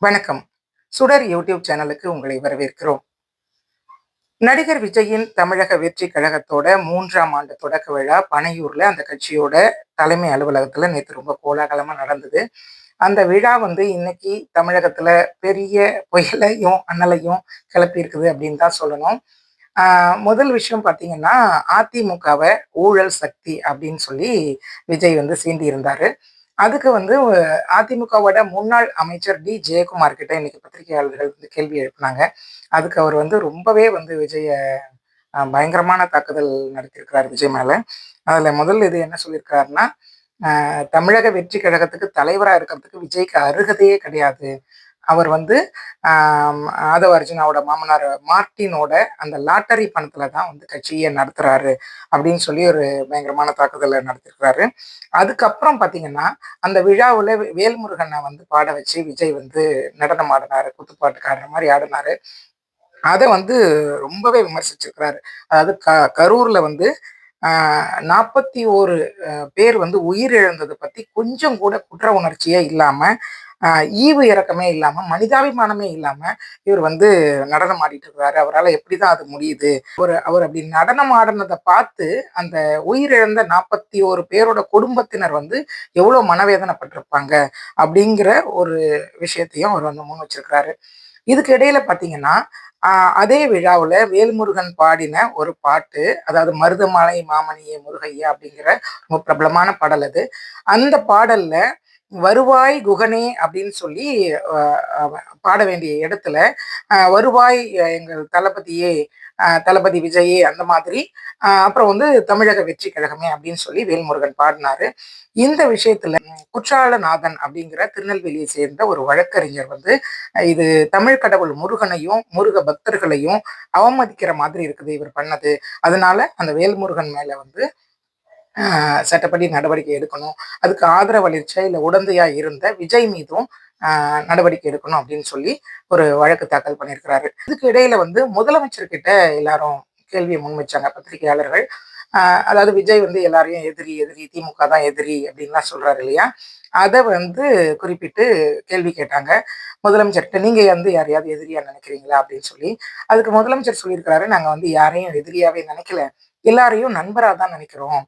வணக்கம். சுடர் யூடியூப் சேனலுக்கு உங்களை வரவேற்கிறோம். நடிகர் விஜயின் தமிழக வெற்றி கழகத்தோட 3ஆம் ஆண்டு தொடக்க விழா பனையூர்ல அந்த கட்சியோட தலைமை அலுவலகத்துல நேத்து ரொம்ப கோலாகலமா நடந்தது. அந்த விழா இன்னைக்கு தமிழகத்துல பெரிய புயலையும், அனலையும் கிளப்பியிருக்குது அப்படின்னு தான் சொல்லணும். ஆ முதல் விஷயம் பார்த்தீங்கன்னா, அதிமுகவ ஊழல் சக்தி அப்படின்னு சொல்லி விஜய் சீண்டியிருந்தாரு. அதுக்கு அதிமுகவோட முன்னாள் அமைச்சர் ஜெயக்குமார் கிட்ட இன்னைக்கு பத்திரிகையாளர்கள் கேள்வி எழுப்புனாங்க. அதுக்கு அவர் ரொம்பவே விஜய பயங்கரமான தாக்குதல் நடத்தியிருக்கிறார் விஜய் மேல. அதுல முதல் இது என்ன சொல்லியிருக்கிறாருன்னா, தமிழக வெற்றி கழகத்துக்கு தலைவரா இருக்கிறதுக்கு விஜய்க்கு அருகதையே கிடையாது. அவர் ஆதவ அர்ஜுனாவோட மாமனார் மார்ட்டினோட அந்த லாட்டரி பணத்துல தான் கட்சியே நடத்துறாரு அப்படின்னு சொல்லி ஒரு பயங்கரமான தாக்குதலை நடத்திருக்கிறாரு. அதுக்கப்புறம் பாத்தீங்கன்னா, அந்த விழாவுல வேல்முருகனை பாட வச்சு விஜய் நடனம் ஆடினாரு, குத்துப்பாட்டுக்காரர் மாதிரி ஆடினாரு. அதை ரொம்பவே விமர்சிச்சிருக்கிறாரு. அதாவது கரூர்ல 41 பேர் உயிரிழந்ததை பத்தி கொஞ்சம் கூட குற்ற உணர்ச்சியே இல்லாம, ஈவு இரக்கமே இல்லாம, மனிதாபிமானமே இல்லாம இவர் நடனம் ஆடிட்டு இருக்கிறாரு. அவரால் எப்படிதான் அது முடியுது? அவர் அப்படி நடனம் ஆடினதை பார்த்து அந்த உயிரிழந்த 41 பேரோட குடும்பத்தினர் எவ்வளவு மனவேதனைப்பட்டிருப்பாங்க அப்படிங்கிற ஒரு விஷயத்தையும் அவர் முன் வச்சிருக்கிறாரு. இதுக்கு இடையில பாத்தீங்கன்னா, அதே விழாவுல வேல்முருகன் பாடின ஒரு பாட்டு, அதாவது மருதமலை மாமணியே முருகையா அப்படிங்கிற ரொம்ப பிரபலமான பாடல் அது. அந்த பாடல்ல வருவாய் குகனே அப்படின்னு சொல்லி அ அ பாட வேண்டிய இடத்துல, வருவாய் எங்கள் தளபதியே, தளபதி விஜயே அந்த மாதிரி, அப்புறம் தமிழக வெற்றி கழகமே அப்படின்னு சொல்லி வேல்முருகன் பாடினாரு. இந்த விஷயத்துல குற்றாலநாதன் அப்படிங்கிற திருநெல்வேலியை சேர்ந்த ஒரு வழக்கறிஞர் இது தமிழ் கடவுள் முருகனையும், முருக பக்தர்களையும் அவமதிக்கிற மாதிரி இருக்குது இவர் பண்ணது. அதனால அந்த வேல்முருகன் மேல சட்டப்படி நடவடிக்கை எடுக்கணும். அதுக்கு ஆதரவளிச்ச இல்ல உடந்தையா இருந்த விஜய் மீதும் நடவடிக்கை எடுக்கணும் அப்படின்னு சொல்லி ஒரு வழக்கு தாக்கல் பண்ணியிருக்கிறாரு. இதுக்கு இடையில முதலமைச்சர்கிட்ட எல்லாரும் கேள்வியை முன் வச்சாங்க பத்திரிகையாளர்கள். அதாவது விஜய் எல்லாரையும் எதிரி எதிரி, திமுக தான் எதிரி அப்படின்லாம் சொல்றாரு இல்லையா? அதை குறிப்பிட்டு கேள்வி கேட்டாங்க முதலமைச்சர்கிட்ட. நீங்க யாரையாவது எதிரியா நினைக்கிறீங்களா அப்படின்னு சொல்லி. அதுக்கு முதலமைச்சர் சொல்லியிருக்கிறாரு, நாங்க யாரையும் எதிரியாவே நினைக்கல, எல்லாரையும் நண்பரா தான் நினைக்கிறோம்,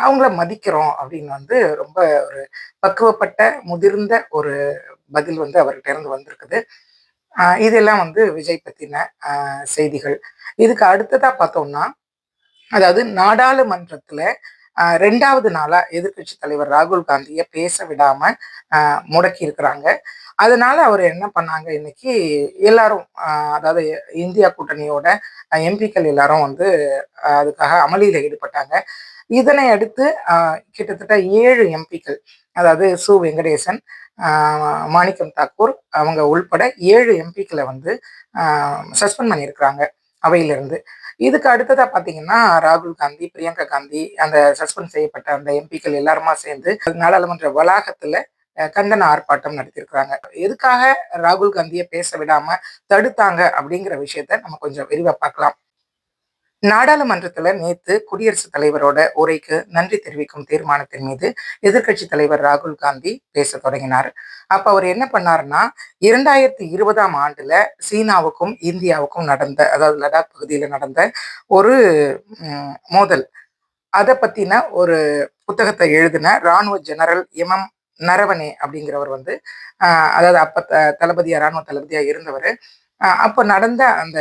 அவங்கள மதிக்கிறோம் அப்படின்னு ரொம்ப ஒரு பக்குவப்பட்ட முதிர்ந்த ஒரு பதில் அவர்கிட்ட இருந்து வந்திருக்குது. இதெல்லாம் விஜய் பத்தின செய்திகள். இதுக்கு அடுத்ததா பார்த்தோம்னா, அதாவது நாடாளுமன்றத்துல 2வது நாளா எதிர்க்கட்சி தலைவர் ராகுல் காந்திய பேச விடாம முடக்கி இருக்கிறாங்க. அதனால அவர் என்ன பண்ணாங்க இன்னைக்கு, எல்லாரும் அதாவது இந்தியா கூட்டணியோட எம்பிக்கள் எல்லாரும் அதுக்காக அமளியில ஈடுபட்டாங்க. இதனை அடுத்து கிட்டத்தட்ட 7 எம்பிக்கள், அதாவது சு வெங்கடேசன், மாணிக்கம் தாக்கூர் அவங்க உள்பட 7 எம்பிக்களை சஸ்பெண்ட் பண்ணியிருக்கிறாங்க அவையிலிருந்து. இதுக்கு அடுத்ததா பார்த்தீங்கன்னா, ராகுல் காந்தி, பிரியங்கா காந்தி, அந்த சஸ்பெண்ட் செய்யப்பட்ட அந்த எம்பிக்கள் எல்லாருமா சேர்ந்து நாடாளுமன்ற வளாகத்துல கண்டன ஆர்ப்பாட்டம் நடத்தியிருக்கிறாங்க. எதுக்காக ராகுல் காந்தியை பேச விடாம தடுத்தாங்க அப்படிங்கிற விஷயத்த நம்ம கொஞ்சம் விரிவா பார்க்கலாம். நாடாளுமன்றத்துல நேத்து குடியரசுத் தலைவரோட உரைக்கு நன்றி தெரிவிக்கும் தீர்மானத்தின் மீது எதிர்க்கட்சி தலைவர் ராகுல் காந்தி பேச தொடங்கினார். அப்ப அவர் என்ன பண்ணாருன்னா, 2020ஆம் ஆண்டுல சீனாவுக்கும் இந்தியாவுக்கும் நடந்த, அதாவது லடாக் பகுதியில நடந்த ஒரு மோதல், அதை பத்தின ஒரு புத்தகத்தை எழுதின ராணுவ ஜெனரல் நரவனே அப்படிங்கிறவர் அதாவது அப்ப தளபதியா, ராணுவ தளபதியா இருந்தவர். அப்ப நடந்த அந்த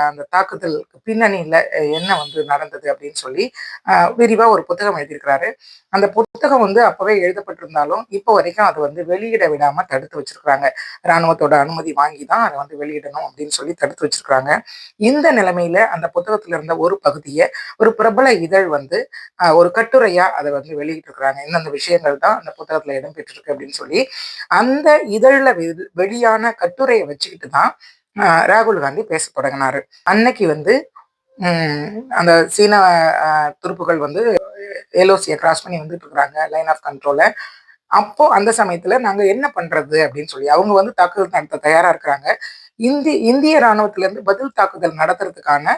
அந்த தாக்குதலுக்கு பின்னணியில என்ன நடந்தது அப்படின்னு சொல்லி விரிவா ஒரு புத்தகம் எழுதியிருக்கிறாரு. அந்த புத்தகம் அப்பவே எழுதப்பட்டிருந்தாலும் இப்போ வரைக்கும் அது வெளியிட விடாம தடுத்து வச்சிருக்கிறாங்க. ராணுவத்தோட அனுமதி வாங்கி தான் அதை வெளியிடணும் அப்படின்னு சொல்லி தடுத்து வச்சிருக்கிறாங்க. இந்த நிலைமையில அந்த புத்தகத்துல இருந்த ஒரு பகுதியை ஒரு பிரபல இதழ் ஒரு கட்டுரையா அதை வெளியிட்டிருக்கிறாங்க. இந்தந்த விஷயங்கள் தான் அந்த புத்தகத்துல இடம்பெற்றிருக்கு அப்படின்னு சொல்லி. அந்த இதழ்ல வெளியான கட்டுரையை வச்சுக்கிட்டு தான் ராகுல் காந்தி பேச தொடங்கினாரு. அன்னைக்கு அந்த சீன துருப்புகள் எல்ஓசியை கிராஸ் பண்ணி வந்துட்டு இருக்கிறாங்க, லைன் ஆஃப் கண்ட்ரோல. அப்போ அந்த சமயத்துல நாங்க என்ன பண்றது அப்படின்னு சொல்லி அவங்க தாக்குதல் நடத்த தயாரா இருக்கிறாங்க. இந்திய ராணுவத்திலிருந்து பதில் தாக்குதல் நடத்துறதுக்கான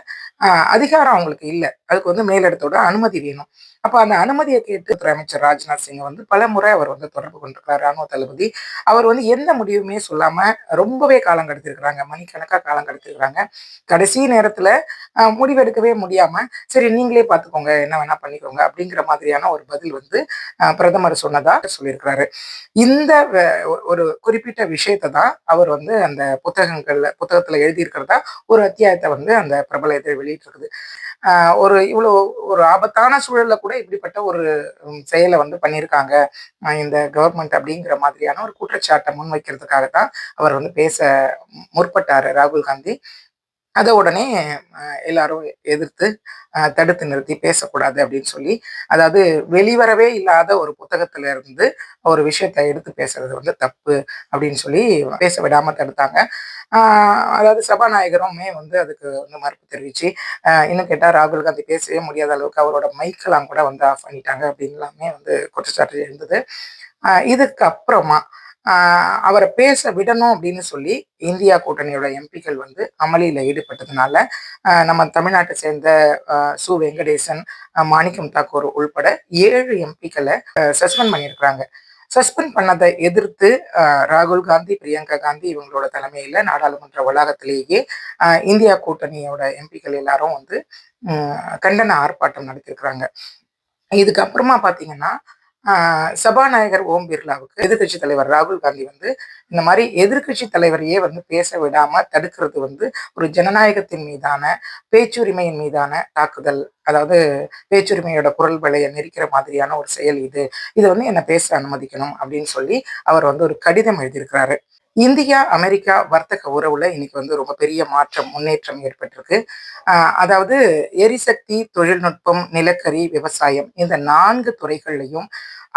அதிகாரம் அவங்களுக்கு இல்லை. அதுக்கு மேலிடத்தோட அனுமதி வேணும். அப்ப அந்த அனுமதியை கேட்டு துறை அமைச்சர் ராஜ்நாத் சிங் வந்து பலமுறை அவர் வந்து தொடர்பு கொண்டிருக்கிறார் ராணுவ தளபதி. அவர் வந்து எந்த முடிவுமே சொல்லாம ரொம்பவே காலம் கடத்தியிருக்கிறாங்க. மணிக்கணக்கா காலம் கடத்தியிருக்கிறாங்க. கடைசி நேரத்துல முடிவெடுக்கவே முடியாம, சரி நீங்களே பார்த்துக்கோங்க, என்ன வேணா பண்ணிக்கோங்க அப்படிங்கிற மாதிரியான ஒரு பதில் வந்து பிரதமர் சொன்னதா சொல்லியிருக்கிறாரு. இந்த ஒரு குறிப்பிட்ட விஷயத்தை தான் அவர் வந்து அந்த புத்தகத்துல எழுதியிருக்கிறதா ஒரு அத்தியாயத்தை வந்து அந்த பிரபல இதை வெளியிட்டிருக்குது. ஒரு இவ்வளோ ஒரு ஆபத்தான சூழல்ல கூட இப்படிப்பட்ட ஒரு செயலை வந்து பண்ணியிருக்காங்க இந்த கவர்மெண்ட் அப்படிங்கிற மாதிரியான ஒரு குற்றச்சாட்டை முன்வைக்கிறதுக்காக தான் அவர் வந்து பேச முற்பட்டாரு ராகுல் காந்தி. அத உடனே எல்லாரும் எதிர்த்து தடுத்து நிறுத்தி பேசக்கூடாது அப்படின்னு சொல்லி, அதாவது வெளிவரவே இல்லாத ஒரு புத்தகத்துல இருந்து ஒரு விஷயத்த எடுத்து பேசுறது வந்து தப்பு அப்படின்னு சொல்லி பேச விடாம தடுத்தாங்க. அதாவது சபாநாயகருமே வந்து அதுக்கு வந்து மறுப்பு தெரிவிச்சு, இன்னும் கேட்டா ராகுல் காந்தி பேசவே முடியாத அளவுக்கு அவரோட மைக்கெல்லாம் கூட வந்து ஆஃப் பண்ணிட்டாங்க அப்படின்லாமே வந்து குற்றச்சாட்டு இருந்தது. இதுக்கு அப்புறமா அவரை பேச விடணும் அப்படின்னு சொல்லி இந்தியா கூட்டணியோட எம்பிக்கள் வந்து அமளியில ஈடுபட்டதுனால நம்ம தமிழ்நாட்டை சேர்ந்த சு வெங்கடேசன், மாணிக்கம் தாக்கூர் உள்பட 7 எம்பிக்களை சஸ்பெண்ட் பண்ணியிருக்கிறாங்க. சஸ்பெண்ட் பண்ணதை எதிர்த்து ராகுல் காந்தி, பிரியங்கா காந்தி இவங்களோட தலைமையில நாடாளுமன்ற வளாகத்திலேயே இந்தியா கூட்டணியோட எம்பிக்கள் எல்லாரும் வந்து கண்டன ஆர்ப்பாட்டம் நடத்தியிருக்கிறாங்க. இதுக்கப்புறமா பார்த்தீங்கன்னா, சபாநாயகர் ஓம் பிர்லாவுக்கு எதிர்க்கட்சி தலைவர் ராகுல் காந்தி வந்து இந்த மாதிரி எதிர்க்கட்சி தலைவரையே வந்து பேச விடாம தடுக்கிறது வந்து ஒரு ஜனநாயகத்தின் மீதான, பேச்சுரிமையின் மீதான தாக்குதல். அதாவது பேச்சுரிமையோட குரல் வலையை நெரிக்கிற மாதிரியான ஒரு செயல் இது. இதை வந்து என்னை பேச அனுமதிக்கணும் அப்படின்னு சொல்லி அவர் வந்து ஒரு கடிதம் எழுதியிருக்கிறாரு. இந்தியா அமெரிக்கா வர்த்தக உறவுல இன்னைக்கு வந்து ரொம்ப பெரிய மாற்றம் முன்னேற்றம் ஏற்பட்டிருக்கு. அதாவது எரிசக்தி, தொழில்நுட்பம், நிலக்கரி, விவசாயம் இந்த 4 துறைகள்லையும்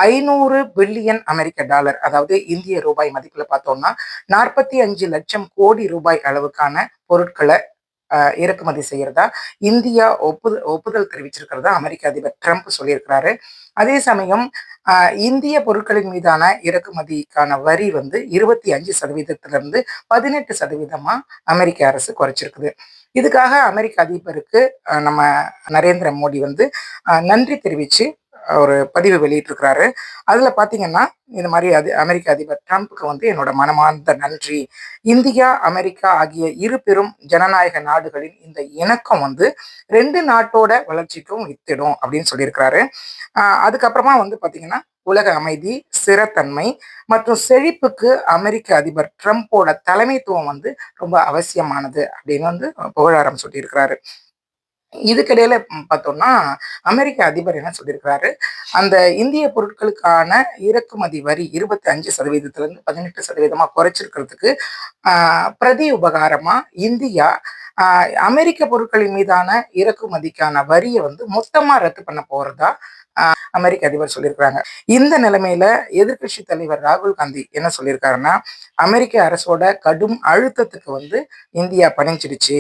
500 பில்லியன் அமெரிக்க டாலர், அதாவது இந்திய ரூபாய் மதிப்புல பார்த்தோம்னா 45 லட்சம் கோடி ரூபாய் அளவுக்கான பொருட்களை இறக்குமதி செய்யறதா இந்தியா ஒப்புதல் தெரிவிச்சிருக்கிறதா அமெரிக்க அதிபர் ட்ரம்ப் சொல்லியிருக்கிறாரு. அதே சமயம் இந்திய பொருட்களின் மீதான இறக்குமதிக்கான வரி வந்து 25% 18% அமெரிக்க அரசு குறைச்சிருக்குது. இதுக்காக அமெரிக்க அதிபருக்கு நம்ம நரேந்திர மோடி வந்து நன்றி தெரிவிச்சு ஒரு பதிவு வெளியிட்டிருக்கிறாரு. அதுல பாத்தீங்கன்னா இந்த மாதிரி அமெரிக்க அதிபர் ட்ரம்ப்புக்கு வந்து என்னோட மனமார்ந்த நன்றி. இந்தியா, அமெரிக்கா ஆகிய இரு பெரும் ஜனநாயக நாடுகளின் இந்த இணக்கம் வந்து 2 நாட்டோட வளர்ச்சிக்கும் வித்திடும் அப்படின்னு சொல்லியிருக்கிறாரு. அதுக்கப்புறமா வந்து பாத்தீங்கன்னா உலக அமைதி, ஸ்திரத்தன்மை மற்றும் செழிப்புக்கு அமெரிக்க அதிபர் ட்ரம்ப்போட தலைமைத்துவம் வந்து ரொம்ப அவசியமானது அப்படின்னு வந்து புகழாரம் சொல்லியிருக்கிறாரு. இதுக்கிடையில பார்த்தோம்னா அமெரிக்க அதிபர் என்ன சொல்லியிருக்கிறாரு, அந்த இந்திய பொருட்களுக்கான இறக்குமதி வரி 25% 18% குறைச்சிருக்கிறதுக்கு பிரதி உபகாரமா இந்தியா அமெரிக்க பொருட்களின் மீதான இறக்குமதிக்கான வரியை வந்து மொத்தமா ரத்து பண்ண போறதா அமெரிக்க அதிபர் சொல்லியிருக்கிறாங்க. இந்த நிலைமையில எதிர்க்கட்சி தலைவர் ராகுல் காந்தி என்ன சொல்லியிருக்காருன்னா, அமெரிக்க அரசோட கடும் அழுத்தத்துக்கு வந்து இந்தியா பணிஞ்சிடுச்சு.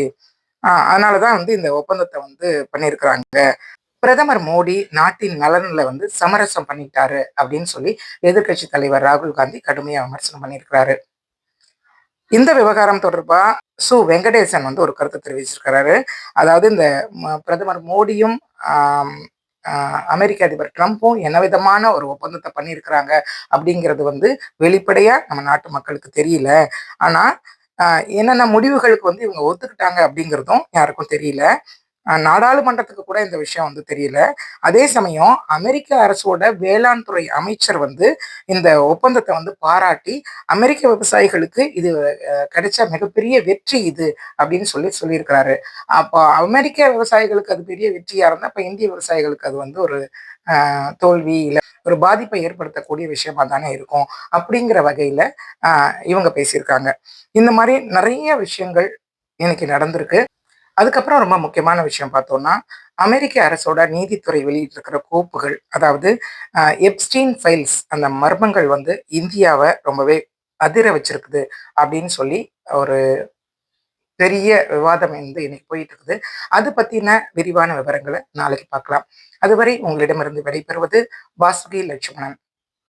அதனாலதான் வந்து இந்த ஒப்பந்தத்தை வந்து பண்ணியிருக்கிறாங்க. பிரதமர் மோடி நாட்டின் நலன்ல வந்து சமரசம் பண்ணிட்டாரு அப்படின்னு சொல்லி எதிர்க்கட்சி தலைவர் ராகுல் காந்தி கடுமையா விமர்சனம் பண்ணியிருக்கிறாரு. இந்த விவகாரம் தொடர்பா சு வெங்கடேசன் வந்து ஒரு கருத்து தெரிவிச்சிருக்கிறாரு. அதாவது இந்த பிரதமர் மோடியும் அமெரிக்க அதிபர் ட்ரம்ப்பும் என்ன விதமான ஒரு ஒப்பந்தத்தை பண்ணியிருக்கிறாங்க அப்படிங்கிறது வந்து வெளிப்படையா நம்ம நாட்டு மக்களுக்கு தெரியல. ஆனா என்னென்ன முடிவுகளுக்கு வந்து இவங்க ஒத்துக்கிட்டாங்க அப்படிங்கிறதும் யாருக்கும் தெரியல. நாடாளுமன்றத்துக்கு கூட இந்த விஷயம் வந்து தெரியல. அதே சமயம் அமெரிக்க அரசோட வேளாண் துறை அமைச்சர் வந்து இந்த ஒப்பந்தத்தை வந்து பாராட்டி அமெரிக்க விவசாயிகளுக்கு இது கிடைச்ச மிகப்பெரிய வெற்றி இது அப்படின்னு சொல்லியிருக்கிறாரு. அப்போ அமெரிக்க விவசாயிகளுக்கு அது பெரிய வெற்றியா இருந்தா இப்ப இந்திய விவசாயிகளுக்கு அது வந்து ஒரு தோல்வி இல்லை ஒரு பாதிப்பை ஏற்படுத்தக்கூடிய விஷயமா தானே இருக்கும் அப்படிங்கிற வகையில இவங்க பேசியிருக்காங்க. இந்த மாதிரி நிறைய விஷயங்கள் இன்னைக்கு நடந்திருக்கு. அதுக்கப்புறம் ரொம்ப முக்கியமான விஷயம் பார்த்தோம்னா அமெரிக்க அரசோட நீதித்துறை வெளியிட்டிருக்கிற கோப்புகள், அதாவது எப்ஸ்டீன் ஃபைல்ஸ், அந்த மர்மங்கள் வந்து இந்தியாவை ரொம்பவே அதிர வச்சிருக்குது அப்படின்னு சொல்லி ஒரு பெரிய விவாதம் வந்து இன்னைக்கு போயிட்டு இருக்குது. அது பத்தின விரிவான விவரங்களை நாளைக்கு பார்க்கலாம். அதுவரை உங்களிடமிருந்து விடைபெறுவது வாசுகி லட்சுமணன்.